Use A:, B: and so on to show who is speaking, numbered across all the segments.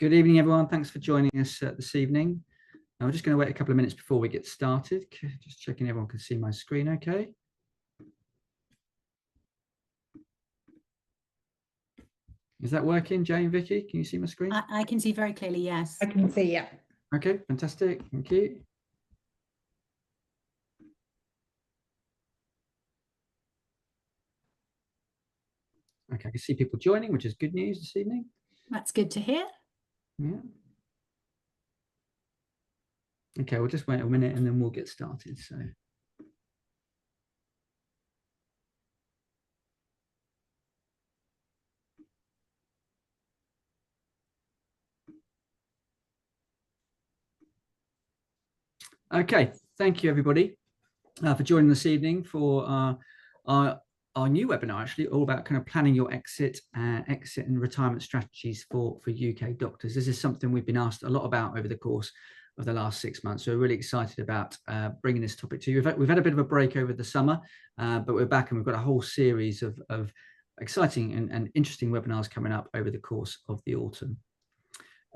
A: Good evening, everyone. Thanks for joining us this evening. We're just going to wait a couple of minutes before we get started. Just checking everyone can see my screen okay. Is that working, Jane, Vicky? Can you see my screen?
B: I can see very clearly, yes.
C: I can see, yeah.
A: Okay, fantastic. Thank you. Okay, I can see people joining, which is good news this evening.
B: That's good to hear.
A: Yeah. Okay, we'll just wait a minute and then we'll get started. So. Okay, thank you everybody for joining this evening for our new webinar, actually all about kind of planning your exit and retirement strategies for UK doctors. This is something we've been asked a lot about over the course of the last 6 months, so we're really excited about bringing this topic to you. We've had a bit of a break over the summer, but we're back and we've got a whole series of exciting and interesting webinars coming up over the course of the autumn.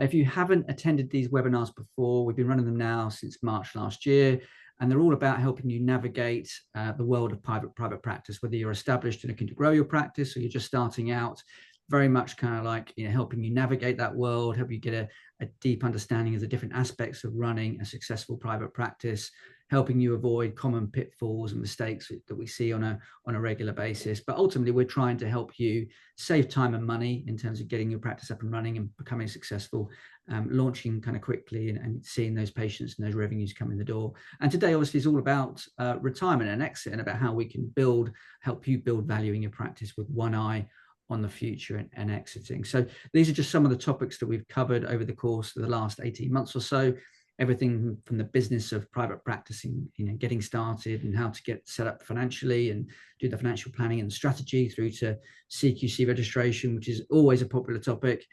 A: If you haven't attended these webinars before, we've been running them now since March last year, and they're all about helping you navigate the world of private practice, whether you're established and looking to grow your practice or you're just starting out. Very much kind of like, you know, helping you navigate that world, help you get a deep understanding of the different aspects of running a successful private practice, helping you avoid common pitfalls and mistakes that we see on a regular basis. But ultimately, we're trying to help you save time and money in terms of getting your practice up and running and becoming successful, launching kind of quickly and seeing those patients and those revenues come in the door. And today, obviously, is all about retirement and exit and about how we can help you build value in your practice with one eye on the future and exiting. So these are just some of the topics that we've covered over the course of the last 18 months or so. Everything from the business of private practicing, you know, getting started and how to get set up financially and do the financial planning and strategy, through to CQC registration, which is always a popular topic.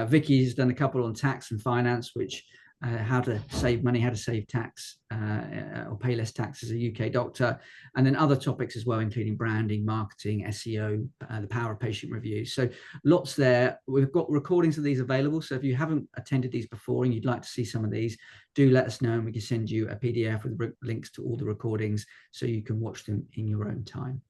A: Vicky's done a couple on tax and finance, which how to save money, how to save tax or pay less tax as a UK doctor, and then other topics as well, including branding, marketing, SEO, the power of patient review. So lots there. We've got recordings of these available, so if you haven't attended these before and you'd like to see some of these, do let us know and we can send you a PDF with links to all the recordings so you can watch them in your own time.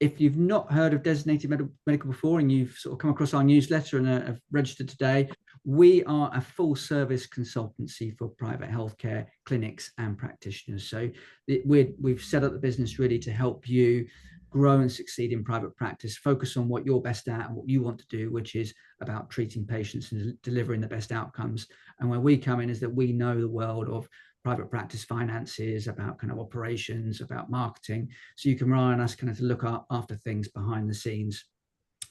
A: If you've not heard of Designated Medical before and you've sort of come across our newsletter and have registered today, we are a full service consultancy for private healthcare clinics and practitioners. So we've set up the business really to help you grow and succeed in private practice, focus on what you're best at and what you want to do, which is about treating patients and delivering the best outcomes. And where we come in is that we know the world of private practice finances, about kind of operations, about marketing. So you can rely on us kind of to look after things behind the scenes,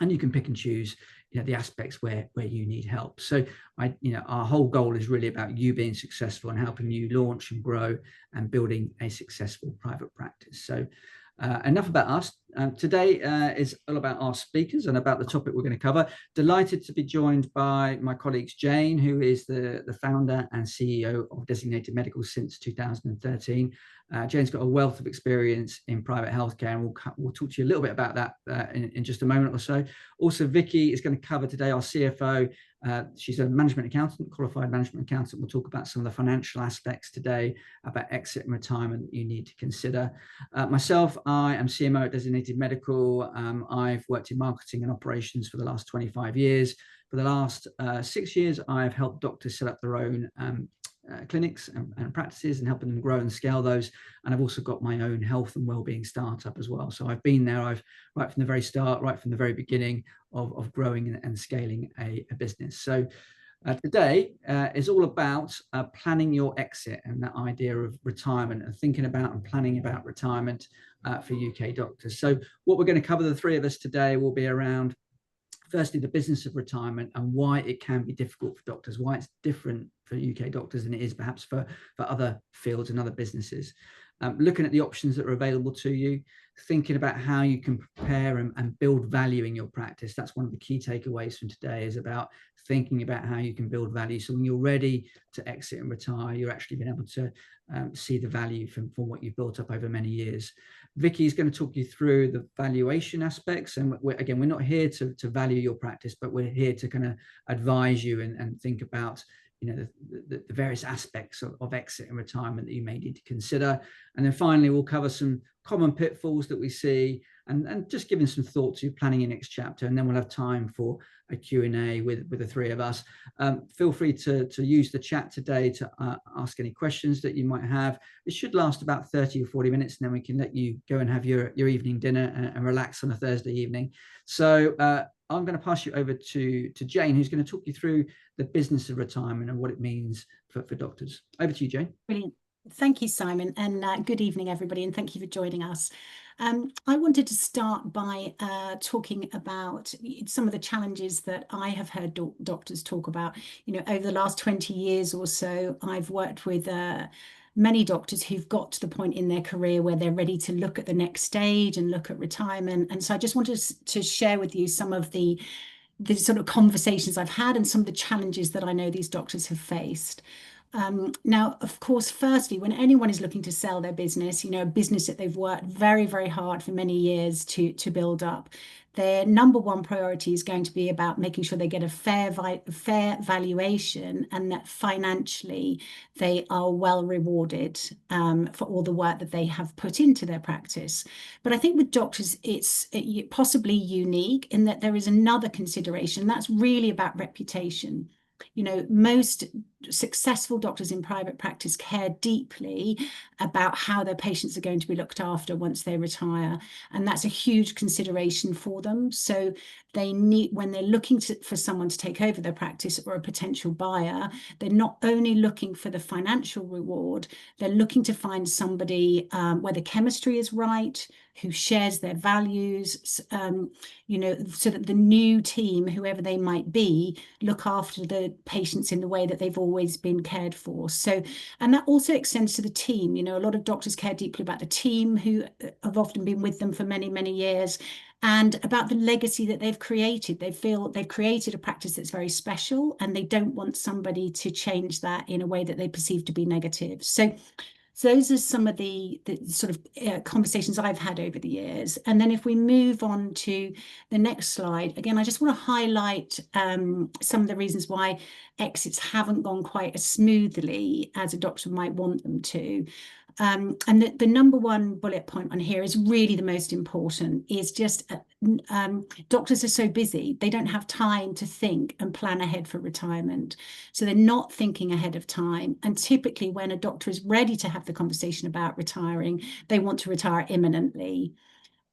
A: and you can pick and choose, you know, the aspects where you need help. So our whole goal is really about you being successful and helping you launch and grow and building a successful private practice. So enough about us. Today is all about our speakers and about the topic we're going to cover. Delighted to be joined by my colleagues Jane, who is the founder and CEO of Designated Medical since 2013. Jane's got a wealth of experience in private healthcare, and we'll talk to you a little bit about that in just a moment or so. Also, Vicky is going to cover today, our CFO. She's a management accountant, qualified management accountant. We'll talk about some of the financial aspects today, about exit and retirement that you need to consider. Myself, I am CMO at Designated Medical. I've worked in marketing and operations for the last 25 years. For the last 6 years, I've helped doctors set up their own clinics and practices and helping them grow and scale those. And I've also got my own health and wellbeing startup as well. So I've been there, right from the very start, right from the very beginning of growing and scaling a business. So today is all about planning your exit and that idea of retirement and thinking about and planning about retirement for UK doctors. So what we're going to cover, the three of us today, will be around, firstly, the business of retirement and why it can be difficult for doctors, why it's different for UK doctors than it is perhaps for other fields and other businesses. Looking at the options that are available to you, thinking about how you can prepare and build value in your practice. That's one of the key takeaways from today, is about thinking about how you can build value. So when you're ready to exit and retire, you're actually being able to see the value from what you've built up over many years. Vicky's going to talk you through the valuation aspects. And again, we're not here to value your practice, but we're here to kind of advise you and think about, you know, the various aspects of exit and retirement that you may need to consider. And then finally, we'll cover some common pitfalls that we see, and just giving some thought to planning your next chapter. And then we'll have time for a Q&A with the three of us. Feel free to use the chat today to ask any questions that you might have. It should last about 30 or 40 minutes, and then we can let you go and have your evening dinner and relax on a Thursday evening. So I'm going to pass you over to Jane, who's going to talk you through the business of retirement and what it means for doctors. Over to you, Jane.
B: Brilliant. Thank you, Simon, and good evening, everybody, and thank you for joining us. I wanted to start by talking about some of the challenges that I have heard doctors talk about. You know, over the last 20 years or so, I've worked with many doctors who've got to the point in their career where they're ready to look at the next stage and look at retirement. And so I just wanted to share with you some of the sort of conversations I've had and some of the challenges that I know these doctors have faced. Now, of course, firstly, when anyone is looking to sell their business, you know, a business that they've worked very, very hard for many years to build up, their number one priority is going to be about making sure they get a fair valuation, and that financially they are well rewarded for all the work that they have put into their practice. But I think with doctors, it's possibly unique in that there is another consideration. That's really about reputation. You know, most successful doctors in private practice care deeply about how their patients are going to be looked after once they retire. And that's a huge consideration for them. So they need, when they're looking for someone to take over their practice or a potential buyer, they're not only looking for the financial reward, they're looking to find somebody where the chemistry is right, who shares their values, you know, so that the new team, whoever they might be, look after the patients in the way that they've always been cared for. So, and that also extends to the team. You know, a lot of doctors care deeply about the team who have often been with them for many, many years, and about the legacy that they've created. They feel they've created a practice that's very special, and they don't want somebody to change that in a way that they perceive to be negative. So those are some of the sort of conversations I've had over the years. And then if we move on to the next slide, again, I just want to highlight some of the reasons why exits haven't gone quite as smoothly as a doctor might want them to. And the number one bullet point on here is really the most important, is just doctors are so busy, they don't have time to think and plan ahead for retirement. So they're not thinking ahead of time. And typically when a doctor is ready to have the conversation about retiring, they want to retire imminently.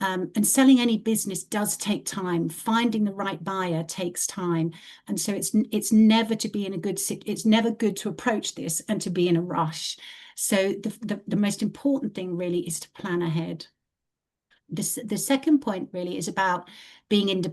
B: And selling any business does take time. Finding the right buyer takes time. And so it's never to be in a good, it's never good to approach this and to be in a rush. So the most important thing really is to plan ahead. The second point really is about being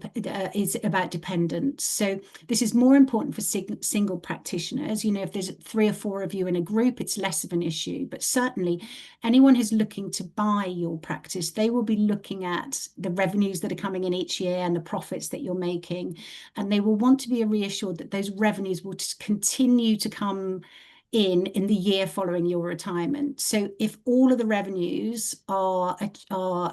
B: is about dependence. So this is more important for single practitioners. You know, if there's 3 or 4 of you in a group, it's less of an issue. But certainly anyone who's looking to buy your practice, they will be looking at the revenues that are coming in each year and the profits that you're making. And they will want to be reassured that those revenues will continue to come in the year following your retirement. So if all of the revenues are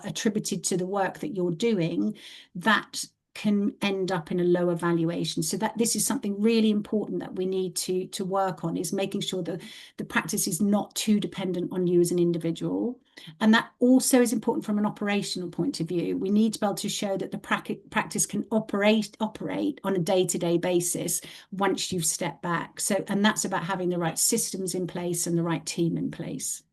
B: attributed to the work that you're doing, that can end up in a lower valuation. So that this is something really important that we need to work on, is making sure that the practice is not too dependent on you as an individual. And that also is important from an operational point of view. We need to be able to show that the practice can operate on a day-to-day basis once you've stepped back. So, and that's about having the right systems in place and the right team in place.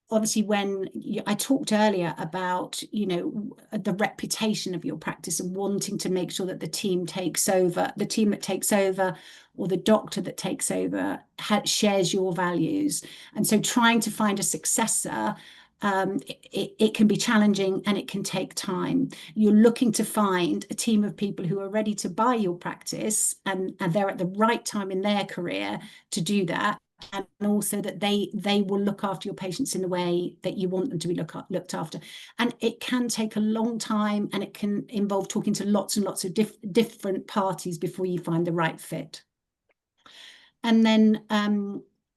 B: Obviously, when I talked earlier about, you know, the reputation of your practice and wanting to make sure that the team takes over, the team that takes over, or the doctor that takes over shares your values. And so trying to find a successor, it can be challenging and it can take time. You're looking to find a team of people who are ready to buy your practice, and they're at the right time in their career to do that. And also that they will look after your patients in the way that you want them to be looked after. And it can take a long time, and it can involve talking to lots and lots of different parties before you find the right fit. And then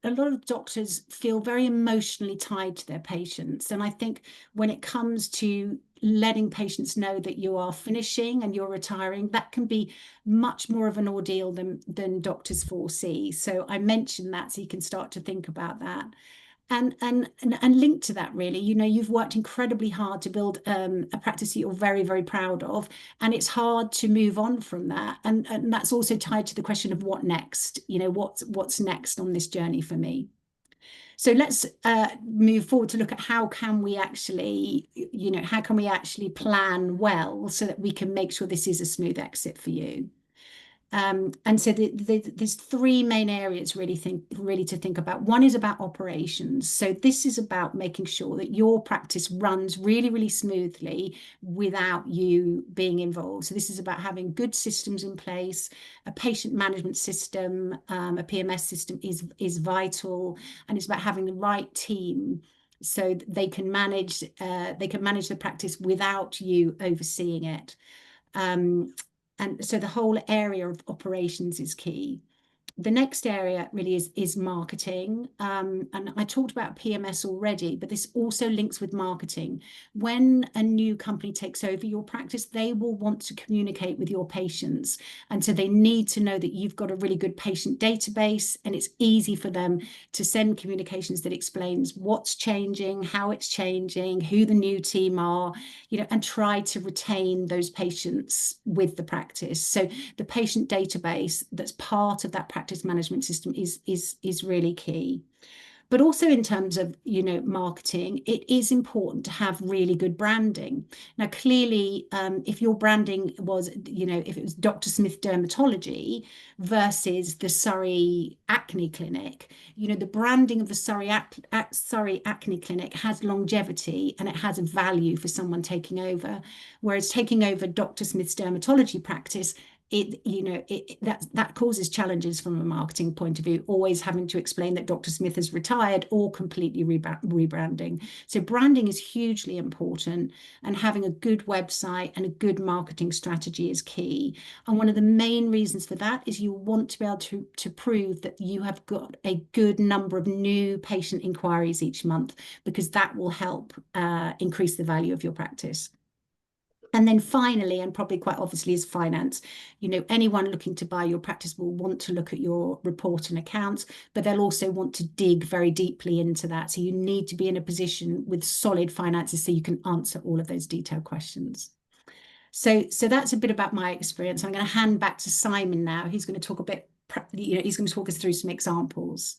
B: a lot of doctors feel very emotionally tied to their patients. And I think when it comes to letting patients know that you are finishing and you're retiring, that can be much more of an ordeal than doctors foresee. So I mentioned that so you can start to think about that. And linked to that, really, you know, you've worked incredibly hard to build a practice that you're very, very proud of, and it's hard to move on from that. And that's also tied to the question of what next, you know, what's next on this journey for me. So let's move forward to look at how can we actually, you know, how can we actually plan well so that we can make sure this is a smooth exit for you. And so there's three main areas really to think about. One is about operations. So this is about making sure that your practice runs really, really smoothly without you being involved. So this is about having good systems in place. A patient management system, a PMS system is vital, and it's about having the right team so they can manage the practice without you overseeing it. And so the whole area of operations is key. The next area really is marketing. And I talked about PMS already, but this also links with marketing. When a new company takes over your practice, they will want to communicate with your patients. And so they need to know that you've got a really good patient database, and it's easy for them to send communications that explains what's changing, how it's changing, who the new team are, you know, and try to retain those patients with the practice. So the patient database that's part of that practice management system is really key. But also in terms of, you know, marketing, it is important to have really good branding. Now, clearly, if your branding was, you know, if it was Dr. Smith Dermatology versus the Surrey Acne Clinic, you know, the branding of the Surrey Acne Clinic has longevity and it has a value for someone taking over, whereas taking over Dr. Smith's dermatology practice, that causes challenges from a marketing point of view, always having to explain that Dr. Smith has retired or completely rebranding. So branding is hugely important, and having a good website and a good marketing strategy is key. And one of the main reasons for that is you want to be able to prove that you have got a good number of new patient inquiries each month, because that will help increase the value of your practice. And then finally, and probably quite obviously, is finance. You know, anyone looking to buy your practice will want to look at your report and accounts, but they'll also want to dig very deeply into that. So you need to be in a position with solid finances so you can answer all of those detailed questions. So that's a bit about my experience. I'm going to hand back to Simon now. He's going to talk a bit, you know, he's going to talk us through some examples.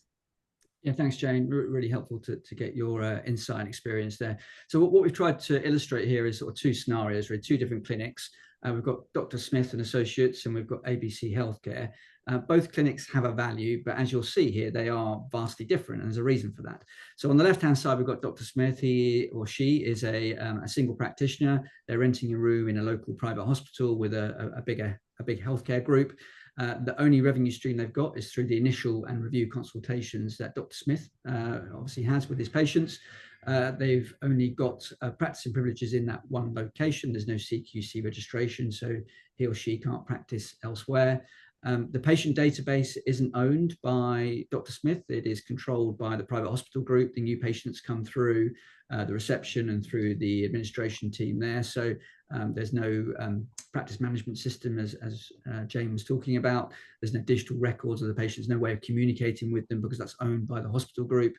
A: Yeah, thanks, Jane. Really helpful to get your insight and experience there. So what we've tried to illustrate here is sort of two scenarios, really, two different clinics. We've got Dr. Smith and Associates, and we've got ABC Healthcare. Both clinics have a value, but as you'll see here, they are vastly different, and there's a reason for that. So on the left-hand side, we've got Dr. Smith. He or she is a single practitioner. They're renting a room in a local private hospital with a big healthcare group. The only revenue stream they've got is through the initial and review consultations that Dr. Smith obviously has with his patients. They've only got practicing privileges in that one location. There's no CQC registration, so he or she can't practice elsewhere. The patient database isn't owned by Dr. Smith. It is controlled by the private hospital group. The new patients come through the reception and through the administration team there. So there's no practice management system, as Jane was talking about. There's no digital records of the patients, no way of communicating with them because that's owned by the hospital group.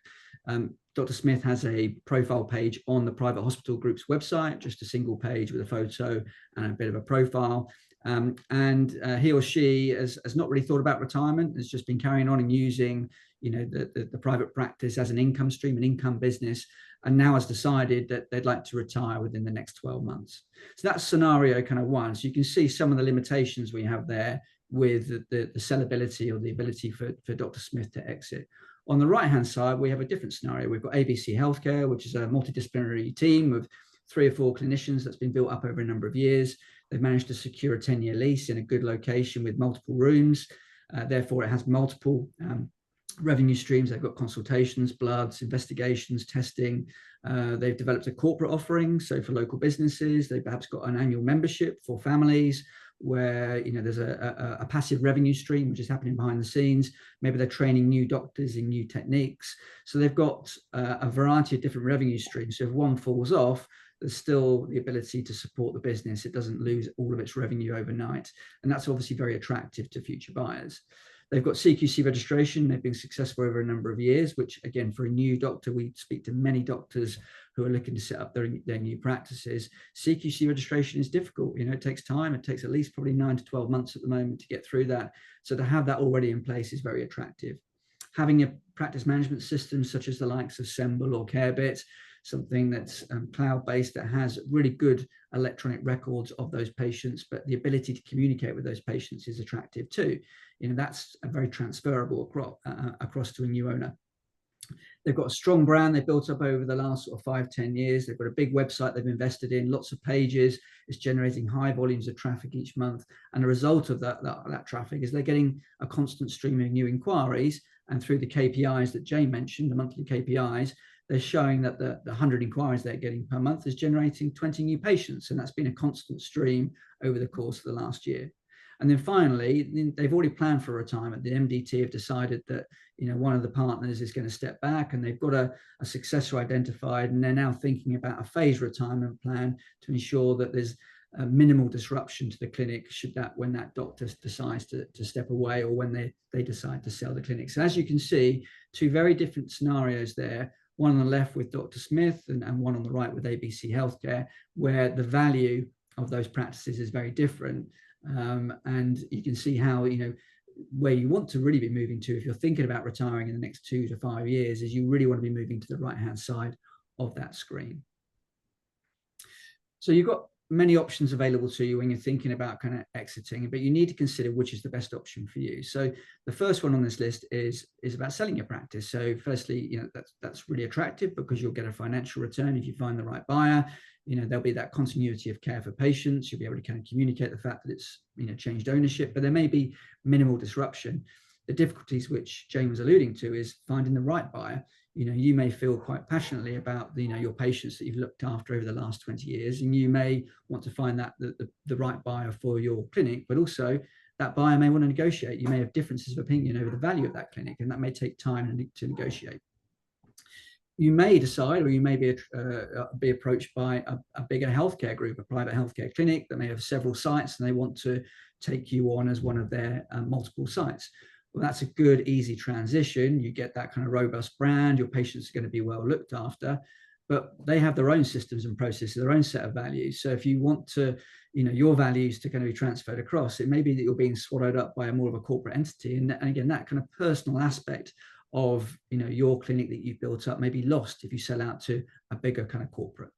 A: Dr. Smith has a profile page on the private hospital group's website, just a single page with a photo and a bit of a profile. And he or she has not really thought about retirement. Has just been carrying on and using, you know, the private practice as an income stream, an income business, and now has decided that they'd like to retire within the next 12 months. So that's scenario kind of one. So you can see some of the limitations we have there with the sellability or the ability for Dr. Smith to exit. On the right-hand side, we have a different scenario. We've got ABC Healthcare, which is a multidisciplinary team of 3 or 4 clinicians that's been built up over a number of years. They've managed to secure a 10-year lease in a good location with multiple rooms. Therefore, it has multiple revenue streams. They've got consultations, bloods, investigations, testing. They've developed a corporate offering, so for local businesses. They've perhaps got an annual membership for families, where, you know, there's a passive revenue stream which is happening behind the scenes. Maybe they're training new doctors in new techniques. So they've got a variety of different revenue streams. So if one falls off, there's still the ability to support the business. It doesn't lose all of its revenue overnight. And that's obviously very attractive to future buyers. They've got CQC registration. They've been successful over a number of years, which again, for a new doctor, we speak to many doctors who are looking to set up their new practices. CQC registration is difficult. You know, it takes time. It takes at least probably 9 to 12 months at the moment to get through that. So to have that already in place is very attractive. Having a practice management system such as the likes of Semble or CareBit, something that's cloud-based, that has really good electronic records of those patients, but the ability to communicate with those patients is attractive too. You know, that's a very transferable across to a new owner. They've got a strong brand they've built up over the last sort of 5-10 years. They've got a big website they've invested in, lots of pages. It's generating high volumes of traffic each month. And the result of that traffic is they're getting a constant stream of new inquiries. And through the KPIs that Jane mentioned, the monthly KPIs, they're showing that the 100 inquiries they're getting per month is generating 20 new patients. And that's been a constant stream over the course of the last year. And then finally, they've already planned for retirement. The MDT have decided that, you know, one of the partners is going to step back, and they've got a successor identified, and they're now thinking about a phased retirement plan to ensure that there's a minimal disruption to the clinic when that doctor decides to step away, or when they decide to sell the clinic. So as you can see, two very different scenarios there. One on the left with Dr. Smith and one on the right with ABC Healthcare, where the value of those practices is very different. And you can see how, you know, where you want to really be moving to if you're thinking about retiring in the next 2 to 5 years is you really want to be moving to the right-hand side of that screen. So you've got many options available to you when you're thinking about kind of exiting, but you need to consider which is the best option for you. So the first one on this list is about selling your practice. So firstly, you know, that's really attractive because you'll get a financial return if you find the right buyer. You know, there'll be that continuity of care for patients. You'll be able to kind of communicate the fact that it's, you know, changed ownership, but there may be minimal disruption. The difficulties which Jane was alluding to is finding the right buyer. You know, you may feel quite passionately about, you know, your patients that you've looked after over the last 20 years, and you may want to find that the right buyer for your clinic, but also that buyer may want to negotiate. You may have differences of opinion over the value of that clinic, and that may take time to negotiate. You may decide, or you may be approached by a bigger healthcare group, a private healthcare clinic that may have several sites, and they want to take you on as one of their multiple sites. Well, that's a good, easy transition. You get that kind of robust brand. Your patients are going to be well looked after, but they have their own systems and processes, their own set of values. So if you want to, you know, your values to kind of be transferred across, it may be that you're being swallowed up by more of a corporate entity. And again, that kind of personal aspect of, you know, your clinic that you've built up may be lost if you sell out to a bigger kind of corporate.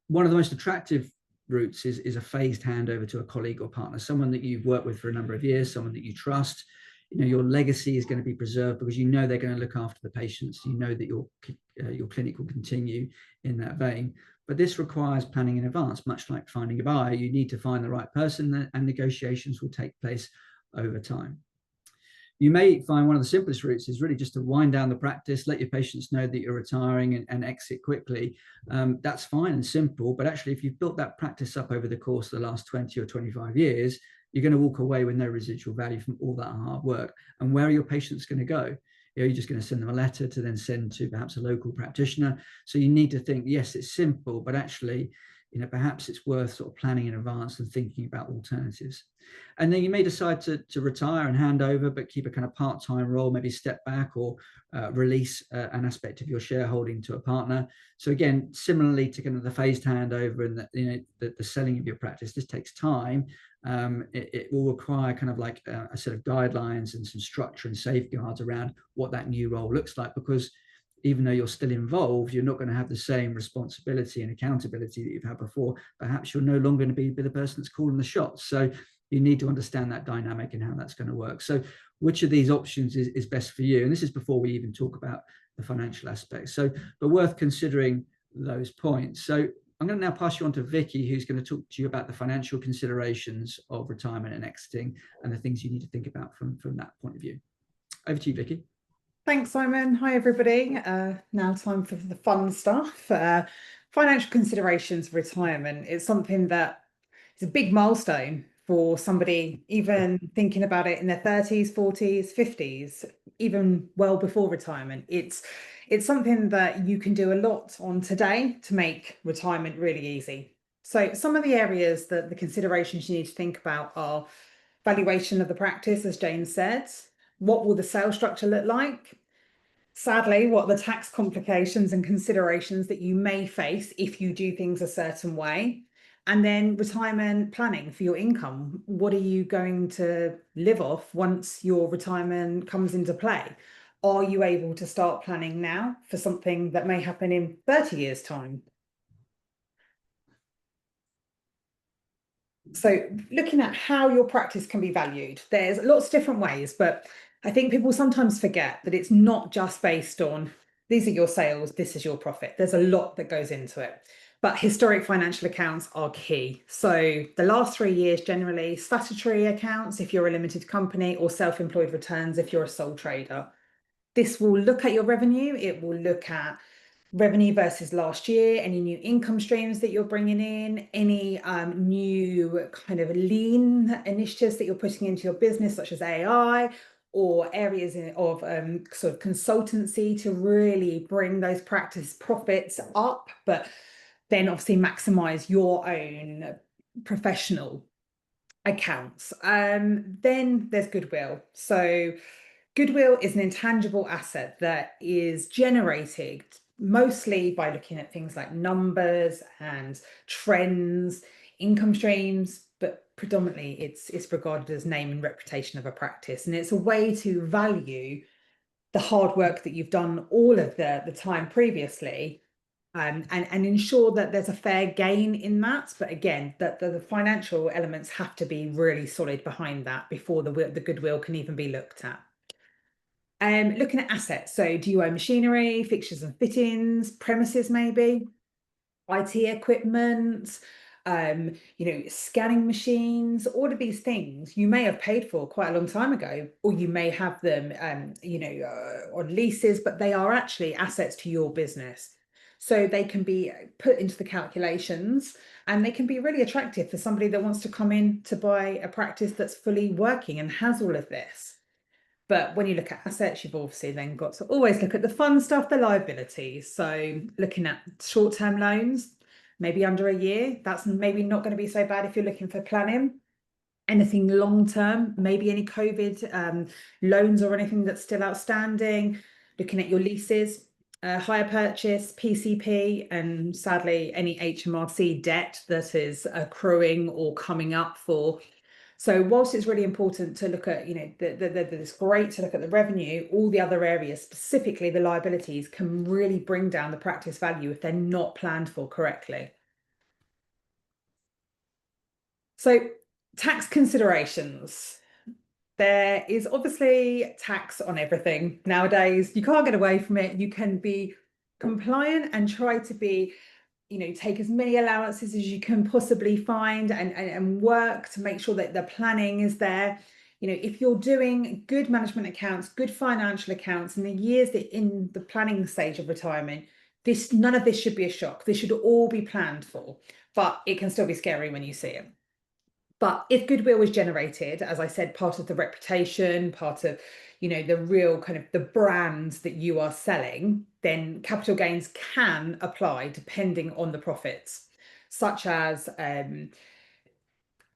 A: One of the most attractive routes is a phased handover to a colleague or partner, someone that you've worked with for a number of years, someone that you trust. You know, your legacy is going to be preserved because you know they're going to look after the patients. You know that your clinic will continue in that vein. But this requires planning in advance. Much like finding a buyer, you need to find the right person, and negotiations will take place over time. You may find one of the simplest routes is really just to wind down the practice, let your patients know that you're retiring, and exit quickly. That's fine and simple, but actually if you've built that practice up over the course of the last 20 or 25 years, you're going to walk away with no residual value from all that hard work. And where are your patients going to go? You're just going to send them a letter to then send to perhaps a local practitioner. So you need to think, yes, it's simple, but actually, you know, perhaps it's worth sort of planning in advance and thinking about alternatives. And then you may decide to retire and hand over, but keep a kind of part-time role, maybe step back or release an aspect of your shareholding to a partner. So again, similarly to kind of the phased handover and the selling of your practice, this takes time. It will require kind of like a set of guidelines and some structure and safeguards around what that new role looks like, because even though you're still involved, you're not going to have the same responsibility and accountability that you've had before. Perhaps you're no longer going to be the person that's calling the shots. So you need to understand that dynamic and how that's going to work. So which of these options is best for you? And this is before we even talk about the financial aspects. So, but worth considering those points. So I'm going to now pass you on to Vicky, who's going to talk to you about the financial considerations of retirement and exiting and the things you need to think about from that point of view. Over to you, Vicky.
C: Thanks, Simon. Hi, everybody. Now time for the fun stuff. Financial considerations of retirement. It's something that, it's a big milestone for somebody even thinking about it in their 30s, 40s, 50s, even well before retirement. It's something that you can do a lot on today to make retirement really easy. So some of the areas that the considerations you need to think about are valuation of the practice, as Jane said. What will the sales structure look like? Sadly, what are the tax complications and considerations that you may face if you do things a certain way? And then retirement planning for your income. What are you going to live off once your retirement comes into play? Are you able to start planning now for something that may happen in 30 years' time? So looking at how your practice can be valued, there's lots of different ways, but I think people sometimes forget that it's not just based on these are your sales, this is your profit. There's a lot that goes into it. But historic financial accounts are key. So the last 3 years, generally, statutory accounts if you're a limited company, or self-employed returns if you're a sole trader. This will look at your revenue. It will look at revenue versus last year, any new income streams that you're bringing in, any new kind of lean initiatives that you're putting into your business, such as AI, or areas of sort of consultancy to really bring those practice profits up, but then obviously maximize your own professional accounts. Then there's goodwill. So goodwill is an intangible asset that is generated mostly by looking at things like numbers and trends, income streams, but predominantly it's regarded as name and reputation of a practice. And it's a way to value the hard work that you've done all of the time previously, and ensure that there's a fair gain in that. But again, that the financial elements have to be really solid behind that before the goodwill can even be looked at. Looking at assets. So do you own machinery, fixtures and fittings, premises maybe, IT equipment, scanning machines, all of these things you may have paid for quite a long time ago, or you may have them, on leases, but they are actually assets to your business. So they can be put into the calculations, and they can be really attractive for somebody that wants to come in to buy a practice that's fully working and has all of this. But when you look at assets, you've obviously then got to always look at the fun stuff, the liabilities. So looking at short-term loans, maybe under a year, that's maybe not going to be so bad if you're looking for planning. Anything long-term, maybe any COVID loans or anything that's still outstanding, looking at your leases, hire purchase, PCP, and sadly, any HMRC debt that is accruing or coming up for. So whilst it's really important to look at, it's great to look at the revenue, all the other areas, specifically the liabilities, can really bring down the practice value if they're not planned for correctly. So tax considerations. There is obviously tax on everything nowadays. You can't get away from it. You can be compliant and try to be, take as many allowances as you can possibly find, and work to make sure that the planning is there. If you're doing good management accounts, good financial accounts in the years that in the planning stage of retirement, none of this should be a shock. This should all be planned for, but it can still be scary when you see it. But if goodwill is generated, as I said, part of the reputation, part of, the real kind of the brands that you are selling, then capital gains can apply depending on the profits, such as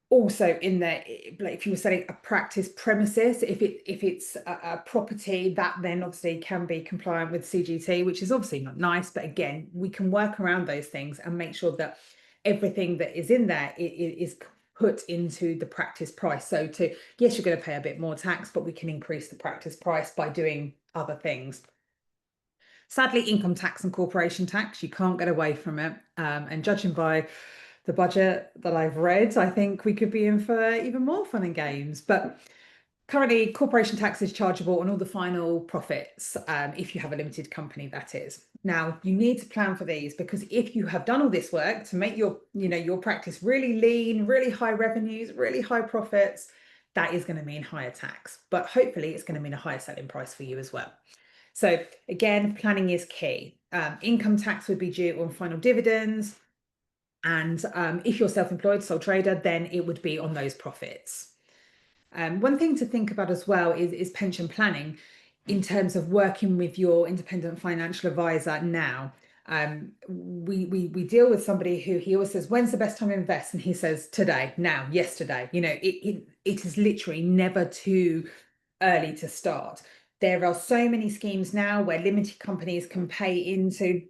C: also in there, like if you were selling a practice premises, if it's a property, that then obviously can be compliant with CGT, which is obviously not nice. But again, we can work around those things and make sure that everything that is in there is put into the practice price. So yes, you're going to pay a bit more tax, but we can increase the practice price by doing other things. Sadly, income tax and corporation tax, you can't get away from it. And judging by the budget that I've read, I think we could be in for even more fun and games. But currently, corporation tax is chargeable on all the final profits, if you have a limited company, that is. Now, you need to plan for these, because if you have done all this work to make your practice really lean, really high revenues, really high profits, that is going to mean higher tax. But hopefully, it's going to mean a higher selling price for you as well. So again, planning is key. Income tax would be due on final dividends. And if you're self-employed, sole trader, then it would be on those profits. One thing to think about as well is pension planning in terms of working with your independent financial advisor now. We deal with somebody who he always says, when's the best time to invest? And he says, today, now, yesterday. You know, it is literally never too early to start. There are so many schemes now where limited companies can pay into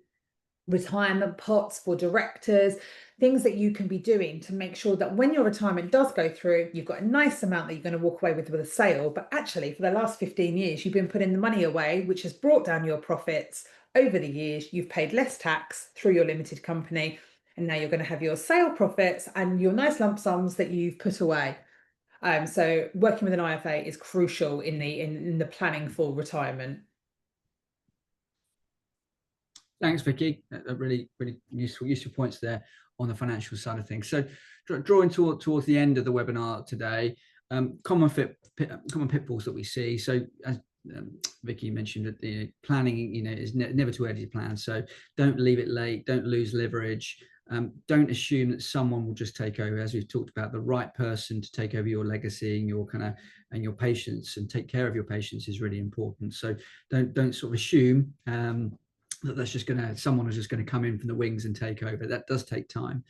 C: retirement pots for directors, things that you can be doing to make sure that when your retirement does go through, you've got a nice amount that you're going to walk away with a sale. But actually, for the last 15 years, you've been putting the money away, which has brought down your profits over the years. You've paid less tax through your limited company, and now you're going to have your sale profits and your nice lump sums that you've put away. So working with an IFA is crucial in the planning for retirement.
A: Thanks, Vicky. Really useful points there on the financial side of things. So drawing towards the end of the webinar today, common pitfalls that we see. So as Vicky mentioned, that the planning, is never too early to plan. So don't leave it late. Don't lose leverage. Don't assume that someone will just take over. As we've talked about, the right person to take over your legacy and your patients and take care of your patients is really important. So don't sort of assume that someone is just going to come in from the wings and take over. That does take time.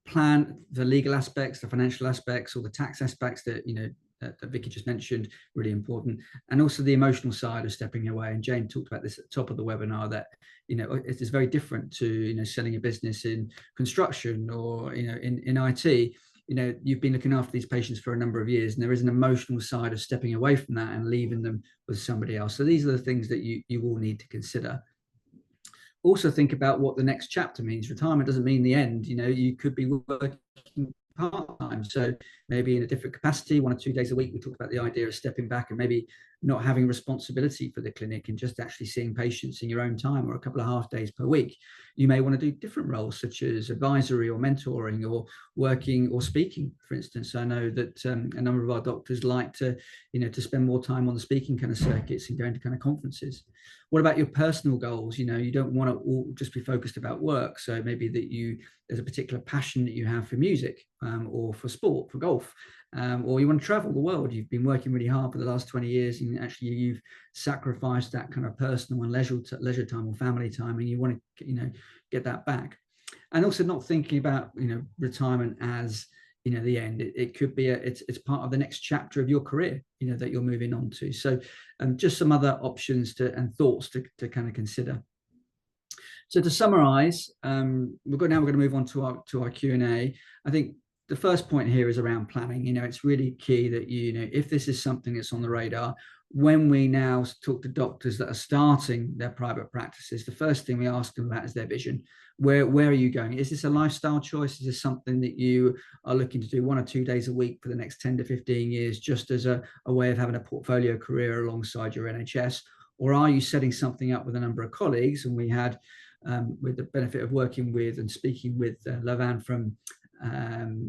A: Plan the legal aspects, the financial aspects, or the tax aspects that that Vicky just mentioned, really important. And also the emotional side of stepping away. And Jane talked about this at the top of the webinar, that it is very different to selling a business in construction or in IT. You've been looking after these patients for a number of years, and there is an emotional side of stepping away from that and leaving them with somebody else. So these are the things that you will need to consider. Also think about what the next chapter means. Retirement doesn't mean the end. You could be working part-time, so maybe in a different capacity, 1 or 2 days a week. We talked about the idea of stepping back and maybe not having responsibility for the clinic and just actually seeing patients in your own time, or a couple of half days per week. You may want to do different roles, such as advisory or mentoring or working or speaking, for instance. I know that a number of our doctors like to spend more time on the speaking kind of circuits and going to kind of conferences. What about your personal goals? You don't want to all just be focused about work. So maybe that there's a particular passion that you have for music, or for sport, for golf, or you want to travel the world. You've been working really hard for the last 20 years, and actually you've sacrificed that kind of personal and leisure time or family time, and you want to get that back. And also not thinking about retirement as the end. It could be it's part of the next chapter of your career that you're moving on to. So just some other options and thoughts to kind of consider. So to summarize, we're going to move on to our Q&A. I think the first point here is around planning. It's really key that if this is something that's on the radar, when we now talk to doctors that are starting their private practices, the first thing we ask them about is their vision. Where are you going? Is this a lifestyle choice? Is this something that you are looking to do 1 or 2 days a week for the next 10 to 15 years, just as a way of having a portfolio career alongside your NHS? Or are you setting something up with a number of colleagues? And we had, with the benefit of working with and speaking with Lavan from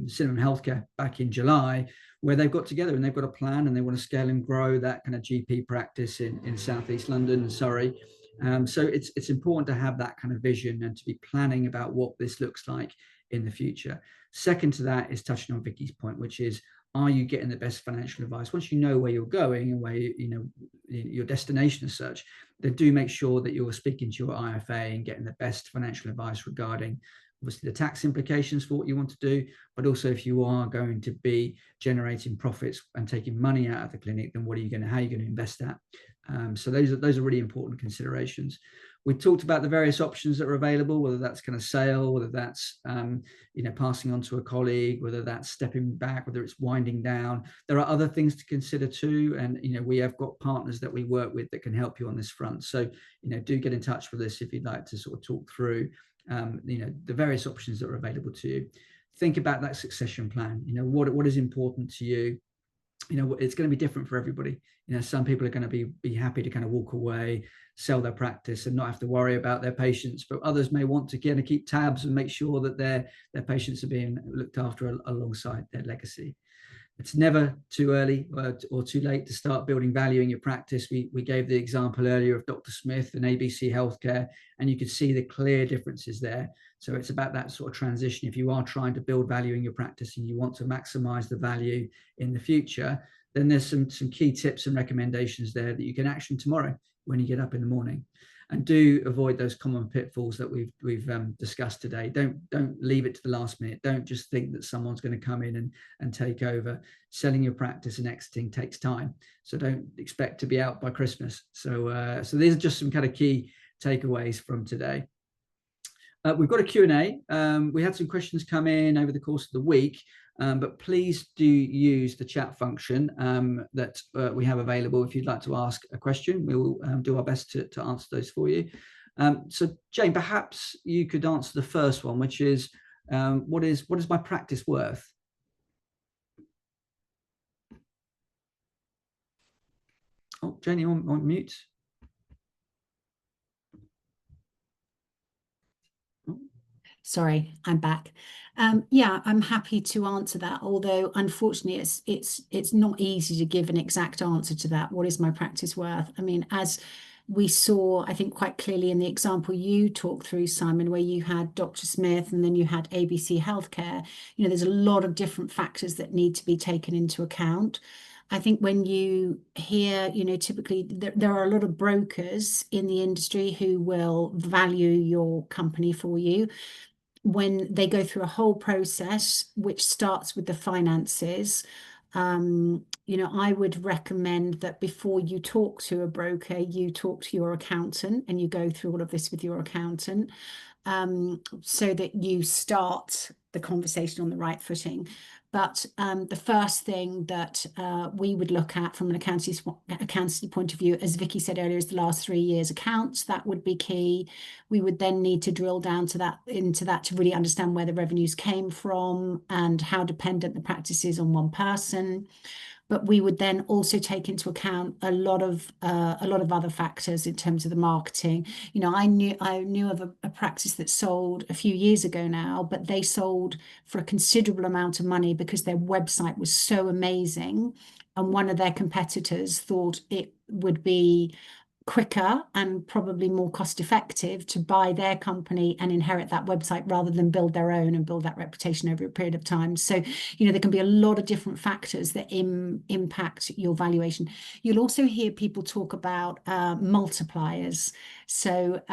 A: Cinnamon Healthcare back in July, where they've got together and they've got a plan and they want to scale and grow that kind of GP practice in Southeast London and Surrey. So it's important to have that kind of vision and to be planning about what this looks like in the future. Second to that is touching on Vicky's point, which is, are you getting the best financial advice? Once you know where you're going and where your destination as such, then do make sure that you're speaking to your IFA and getting the best financial advice regarding obviously the tax implications for what you want to do, but also if you are going to be generating profits and taking money out of the clinic, then how are you going to invest that? So those are really important considerations. We talked about the various options that are available, whether that's kind of sale, whether that's passing on to a colleague, whether that's stepping back, whether it's winding down. There are other things to consider too, and we have got partners that we work with that can help you on this front. So do get in touch with us if you'd like to sort of talk through the various options that are available to you. Think about that succession plan. What is important to you. It's going to be different for everybody. Some people are going to be happy to kind of walk away, sell their practice and not have to worry about their patients, but others may want to kind of keep tabs and make sure that their patients are being looked after alongside their legacy. It's never too early or too late to start building value in your practice. We gave the example earlier of Dr. Smith and ABC Healthcare, and you could see the clear differences there. So it's about that sort of transition. If you are trying to build value in your practice and you want to maximize the value in the future, then there's some key tips and recommendations there that you can action tomorrow when you get up in the morning. And do avoid those common pitfalls that we've discussed today. Don't leave it to the last minute. Don't just think that someone's going to come in and take over. Selling your practice and exiting takes time, so don't expect to be out by Christmas. So these are just some kind of key takeaways from today. We've got a Q&A. We had some questions come in over the course of the week, but please do use the chat function that we have available. If you'd like to ask a question, we will do our best to answer those for you. So Jane, perhaps you could answer the first one, which is, what is my practice worth? Oh, Jane, you're on mute.
B: Sorry, I'm back. Yeah, I'm happy to answer that, although unfortunately it's not easy to give an exact answer to that. What is my practice worth? I mean, as we saw, I think quite clearly in the example you talked through, Simon, where you had Dr. Smith and then you had ABC Healthcare, you know, there's a lot of different factors that need to be taken into account. I think when you hear, you know, typically there are a lot of brokers in the industry who will value your company for you when they go through a whole process, which starts with the finances. You know, I would recommend that before you talk to a broker, you talk to your accountant and you go through all of this with your accountant, so that you start the conversation on the right footing. But the first thing that we would look at from an accountancy point of view, as Vicky said earlier, is the last 3 years accounts. That would be key. We would then need to drill down into that to really understand where the revenues came from and how dependent the practice is on one person. But we would then also take into account a lot of other factors in terms of the marketing. You know, I knew of a practice that sold a few years ago now, but they sold for a considerable amount of money because their website was so amazing, and one of their competitors thought it would be quicker and probably more cost effective to buy their company and inherit that website rather than build their own and build that reputation over a period of time. So, you know, there can be a lot of different factors that impact your valuation. You'll also hear people talk about multipliers. So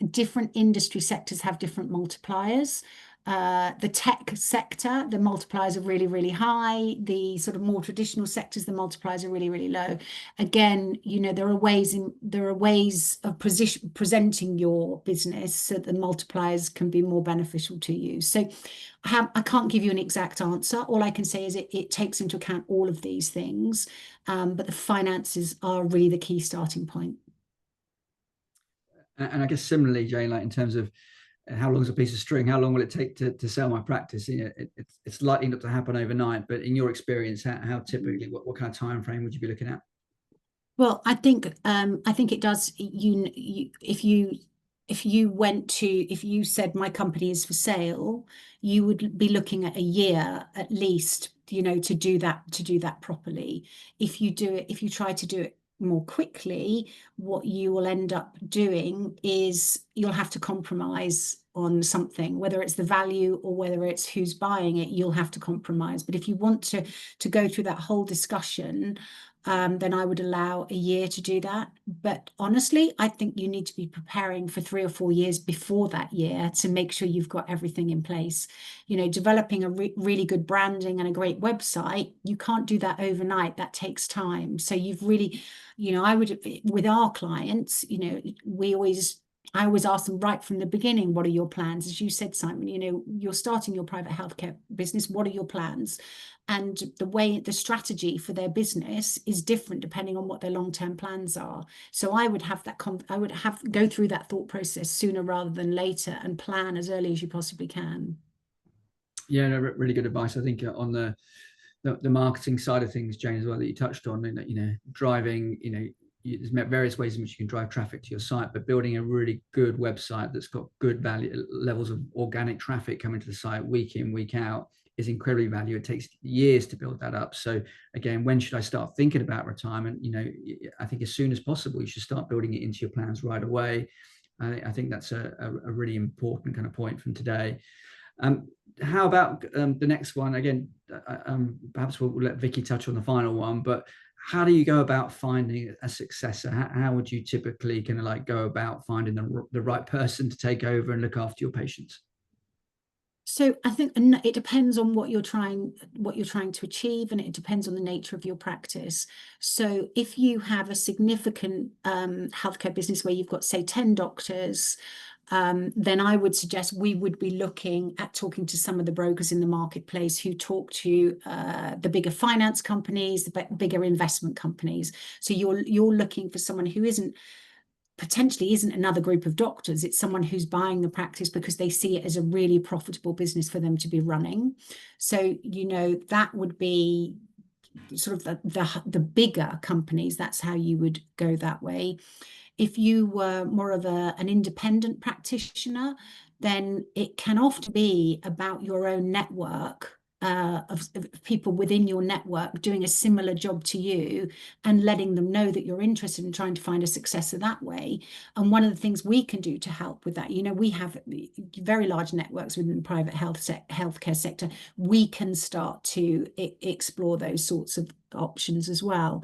B: different industry sectors have different multipliers. The tech sector, the multipliers are really, really high. The sort of more traditional sectors, the multipliers are really, really low. Again, you know, there are ways of presenting your business so the multipliers can be more beneficial to you. So I can't give you an exact answer. All I can say is it takes into account all of these things, but the finances are really the key starting point.
A: And I guess similarly, Jane, like in terms of how long is a piece of string? How long will it take to sell my practice? You know, it's likely not to happen overnight, but in your experience, how typically, what kind of time frame would you be looking at?
B: Well, I think it does. If you said my company is for sale, you would be looking at a year at least, you know, to do that properly. If you try to do it more quickly, what you will end up doing is you'll have to compromise on something, whether it's the value or whether it's who's buying it, you'll have to compromise. But if you want to go through that whole discussion, then I would allow a year to do that. But honestly, I think you need to be preparing for 3 or 4 years before that year to make sure you've got everything in place. You know, developing a really good branding and a great website, you can't do that overnight. That takes time. So you've really, you know, I would, with our clients, you know, I always ask them right from the beginning, what are your plans? As you said, Simon, you know, you're starting your private healthcare business. What are your plans? And the strategy for their business is different depending on what their long-term plans are. So I would have go through that thought process sooner rather than later and plan as early as you possibly can.
A: Yeah, no, really good advice. I think on the marketing side of things, Jane, as well, that you touched on, and you know, driving, you know, there's various ways in which you can drive traffic to your site, but building a really good website that's got good value levels of organic traffic coming to the site week in, week out is incredibly valuable. It takes years to build that up. So again, when should I start thinking about retirement? You know, I think as soon as possible, you should start building it into your plans right away. I think that's a really important kind of point from today. How about the next one? Again, perhaps we'll let Vicky touch on the final one, but how do you go about finding a successor? How would you typically kind of like go about finding the right person to take over and look after your patients?
B: So I think it depends on what you're trying to achieve, and it depends on the nature of your practice. So if you have a significant healthcare business where you've got, say, 10 doctors, then I would suggest we would be looking at talking to some of the brokers in the marketplace who talk to the bigger finance companies, the bigger investment companies. So you're looking for someone who potentially isn't another group of doctors. It's someone who's buying the practice because they see it as a really profitable business for them to be running. So, that would be sort of the bigger companies. That's how you would go that way. If you were more of an independent practitioner, then it can often be about your own network of people within your network doing a similar job to you and letting them know that you're interested in trying to find a successor that way. And one of the things we can do to help with that, we have very large networks within the private healthcare sector. We can start to explore those sorts of options as well.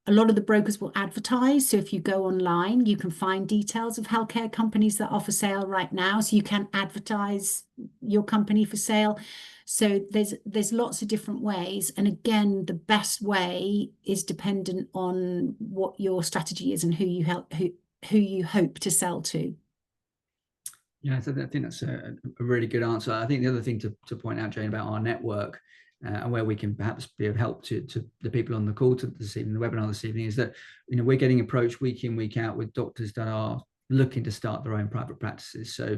B: A lot of the brokers will advertise. So if you go online, you can find details of healthcare companies that are for sale right now. So you can advertise your company for sale. So there's lots of different ways. And again, the best way is dependent on what your strategy is and who you hope to sell to.
A: Yeah, I think that's a really good answer. I think the other thing to point out, Jane, about our network and where we can perhaps be of help to the people on the call this evening, the webinar this evening, is that we're getting approached week in, week out with doctors that are looking to start their own private practices. So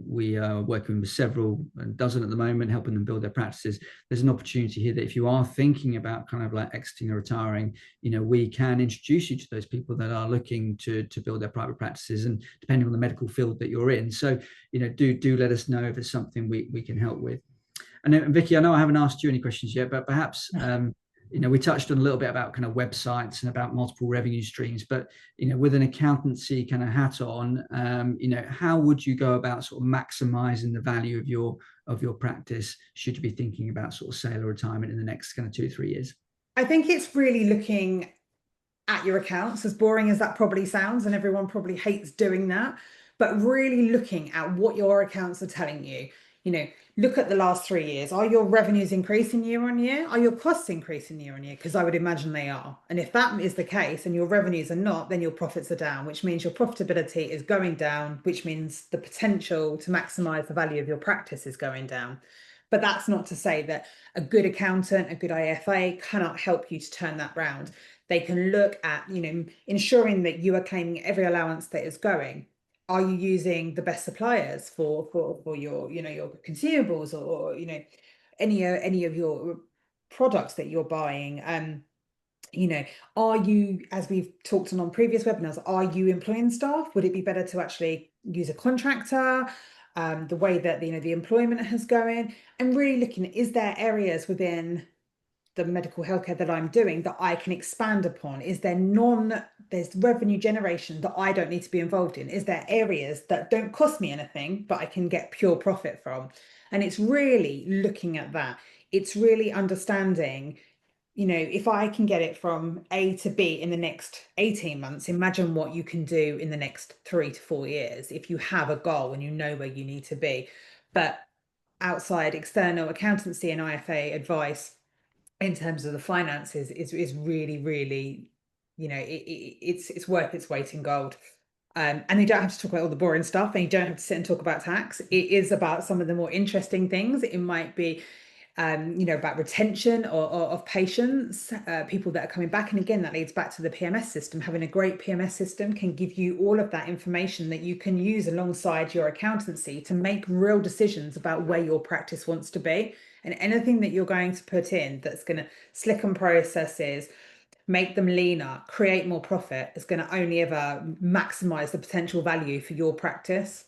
A: we are working with several dozen at the moment, helping them build their practices. There's an opportunity here that if you are thinking about kind of like exiting or retiring, we can introduce you to those people that are looking to build their private practices, and depending on the medical field that you're in. So do let us know if it's something we can help with. And then, Vicky, I know I haven't asked you any questions yet, but perhaps we touched on a little bit about kind of websites and about multiple revenue streams, but with an accountancy kind of hat on, how would you go about sort of maximizing the value of your practice should you be thinking about sort of sale or retirement in the next kind of 2 or 3 years?
C: I think it's really looking at your accounts, as boring as that probably sounds, and everyone probably hates doing that, but really looking at what your accounts are telling you. Look at the last 3 years. Are your revenues increasing year on year? Are your costs increasing year on year? Because I would imagine they are. And if that is the case and your revenues are not, then your profits are down, which means your profitability is going down, which means the potential to maximize the value of your practice is going down. But that's not to say that a good accountant, a good IFA cannot help you to turn that round. They can look at, ensuring that you are claiming every allowance that is going. Are you using the best suppliers for your your consumables or any of your products that you're buying? Are you, as we've talked on previous webinars, are you employing staff? Would it be better to actually use a contractor? The way that the employment has going, and really looking at, is there areas within the medical healthcare that I'm doing that I can expand upon? Is there there's revenue generation that I don't need to be involved in? Is there areas that don't cost me anything, but I can get pure profit from? And it's really looking at that. It's really understanding, if I can get it from A to B in the next 18 months, imagine what you can do in the next 3 to 4 years if you have a goal and you know where you need to be. But outside external accountancy and IFA advice, in terms of the finances, is really, really, it's worth its weight in gold. And you don't have to talk about all the boring stuff, and you don't have to sit and talk about tax. It is about some of the more interesting things. It might be, about retention of patients, people that are coming back. And again, that leads back to the PMS system. Having a great PMS system can give you all of that information that you can use alongside your accountancy to make real decisions about where your practice wants to be. And anything that you're going to put in that's going to slicken processes, make them leaner, create more profit, is going to only ever maximize the potential value for your practice.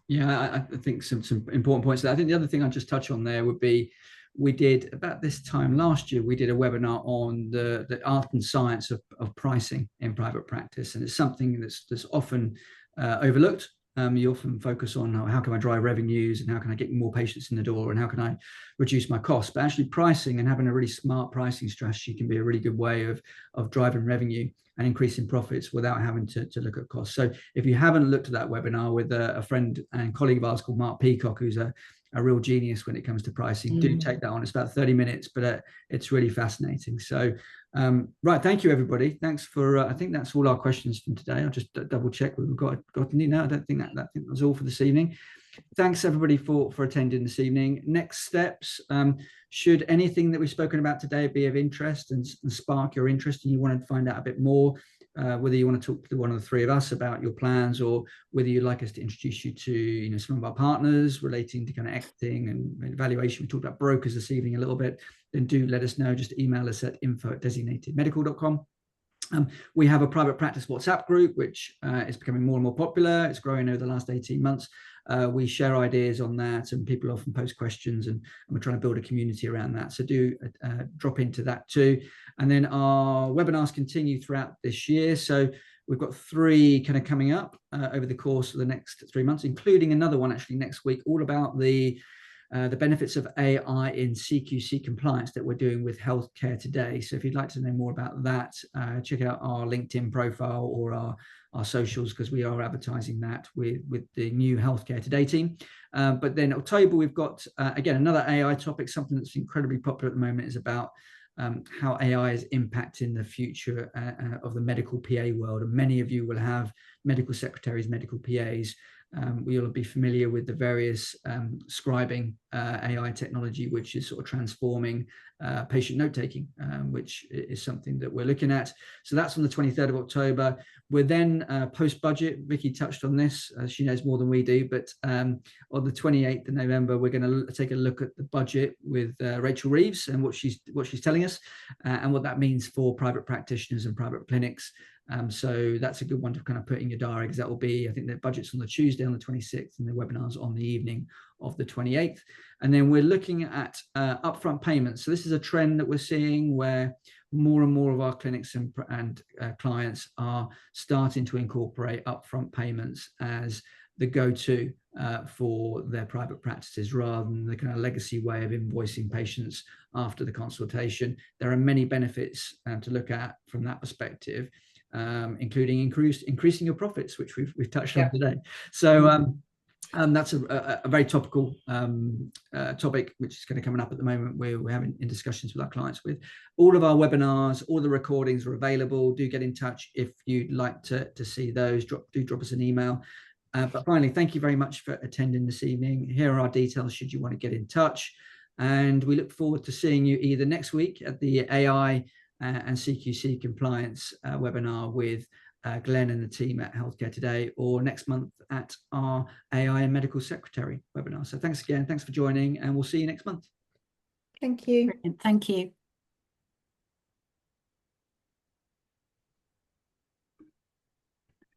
A: Yeah, I think some important points there. I think the other thing I'd just touch on there would be we did about this time last year, we did a webinar on the art and science of pricing in private practice. And it's something that's often overlooked. You often focus on how can I drive revenues and how can I get more patients in the door and how can I reduce my costs. But actually pricing and having a really smart pricing strategy can be a really good way of driving revenue and increasing profits without having to look at costs. So if you haven't looked at that webinar with a friend and colleague of ours called Mark Peacock, who's a real genius when it comes to pricing, do take that on. It's about 30 minutes, but it's really fascinating. So right, thank you everybody. Thanks for I think that's all our questions from today. I'll just double check we've got any now. I don't think that was all for this evening. Thanks everybody for attending this evening. Next steps, should anything that we've spoken about today be of interest and spark your interest and you want to find out a bit more, whether you want to talk to one of the three of us about your plans or whether you'd like us to introduce you to some of our partners relating to kind of exiting and valuation. We talked about brokers this evening a little bit. Then do let us know. Just email us at info@designatedmedical.com. We have a private practice WhatsApp group, which is becoming more and more popular. It's growing over the last 18 months. We share ideas on that and people often post questions and we're trying to build a community around that. So do drop into that too. And then our webinars continue throughout this year. So we've got 3 kind of coming up over the course of the next 3 months, including another one actually next week, all about the benefits of AI in CQC compliance that we're doing with Healthcare Today. So if you'd like to know more about that, check out our LinkedIn profile or our socials, because we are advertising that with the new Healthcare Today team. But then October, we've got, again, another AI topic, something that's incredibly popular at the moment is about how AI is impacting the future of the medical PA world. And many of you will have medical secretaries, medical PAs. We'll be familiar with the various scribing AI technology, which is sort of transforming patient note-taking, which is something that we're looking at. So that's on the 23rd of October. We're then post-budget. Vicky touched on this. She knows more than we do. But on the 28th of November, we're going to take a look at the budget with Rachel Reeves and what she's telling us and what that means for private practitioners and private clinics. So that's a good one to kind of put in your diary, because that will be, I think the budget's on the Tuesday on the 26th and the webinar's on the evening of the 28th. And then we're looking at upfront payments. So this is a trend that we're seeing where more and more of our clinics and clients are starting to incorporate upfront payments as the go-to for their private practices, rather than the kind of legacy way of invoicing patients after the consultation. There are many benefits to look at from that perspective, including increasing your profits, which we've touched on today. So that's a very topical topic, which is kind of coming up at the moment. We're having in discussions with our clients. With all of our webinars, all the recordings are available. Do get in touch if you'd like to see those. Do drop us an email. But finally, thank you very much for attending this evening. Here are our details should you want to get in touch. And we look forward to seeing you either next week at the AI and CQC compliance webinar with Glenn and the team at Healthcare Today, or next month at our AI and Medical Secretary webinar. So thanks again. Thanks for joining, and we'll see you next month.
C: Thank you.
B: Brilliant. Thank you.